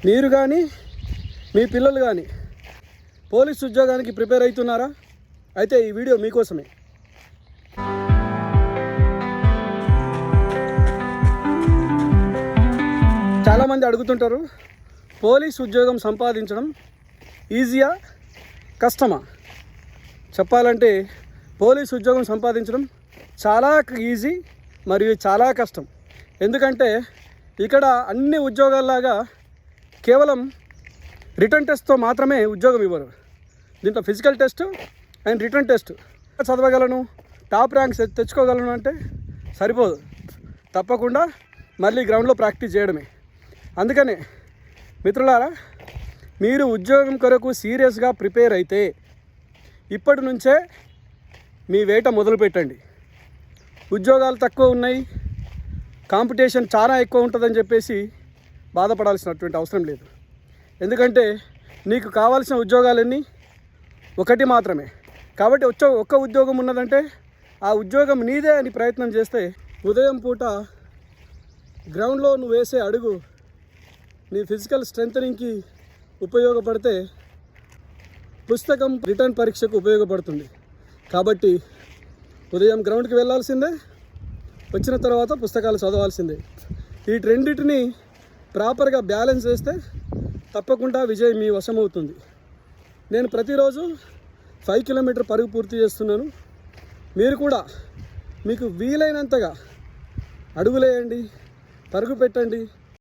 మీరు కానీ మీ పిల్లలు కానీ పోలీస్ ఉద్యోగానికి ప్రిపేర్ అవుతున్నారా? అయితే ఈ వీడియో మీకోసమే. చాలామంది అడుగుతుంటారు, పోలీస్ ఉద్యోగం సంపాదించడం ఈజీయా కష్టమా? చెప్పాలంటే పోలీస్ ఉద్యోగం సంపాదించడం చాలా ఈజీ మరియు చాలా కష్టం. ఎందుకంటే ఇక్కడ అన్ని ఉద్యోగాల్లాగా కేవలం రిటర్న్ టెస్ట్తో మాత్రమే ఉద్యోగం ఇవ్వరు. దీంట్లో physical test and written test. చదవగలను, టాప్ ర్యాంక్స్ తెచ్చుకోగలను అంటే సరిపోదు. తప్పకుండా మళ్ళీ గ్రౌండ్లో ప్రాక్టీస్ చేయడమే. అందుకనే మిత్రులారా, మీరు ఉద్యోగం కొరకు సీరియస్గా ప్రిపేర్ అయితే ఇప్పటి నుంచే మీ వేట మొదలుపెట్టండి. ఉద్యోగాలు తక్కువ ఉన్నాయి, కాంపిటీషన్ చాలా ఎక్కువ ఉంటుందని చెప్పేసి బాధపడాల్సినటువంటి అవసరం లేదు. ఎందుకంటే నీకు కావాల్సిన ఉద్యోగాలన్నీ ఒకటి మాత్రమే. కాబట్టి ఒక్క ఉద్యోగం ఉన్నదంటే ఆ ఉద్యోగం నీదే అని ప్రయత్నం చేస్తే ఉదయం పూట గ్రౌండ్లో నువ్వు వేసే అడుగు నీ ఫిజికల్ స్ట్రెంథనింగ్కి ఉపయోగపడితే పుస్తకం రిటర్న్ పరీక్షకు ఉపయోగపడుతుంది. కాబట్టి ఉదయం గ్రౌండ్కి వెళ్ళాల్సిందే, వచ్చిన తర్వాత పుస్తకాలు చదవాల్సిందే. ఈ రెండింటిని ప్రాపర్గా బ్యాలెన్స్ చేస్తే తప్పకుండా విజయం మీ వశమవుతుంది. నేను ప్రతిరోజు 5 కిలోమీటర్ పరుగు పూర్తి చేస్తున్నాను. మీరు కూడా మీకు వీలైనంతగా అడుగులేయండి, పరుగు పెట్టండి.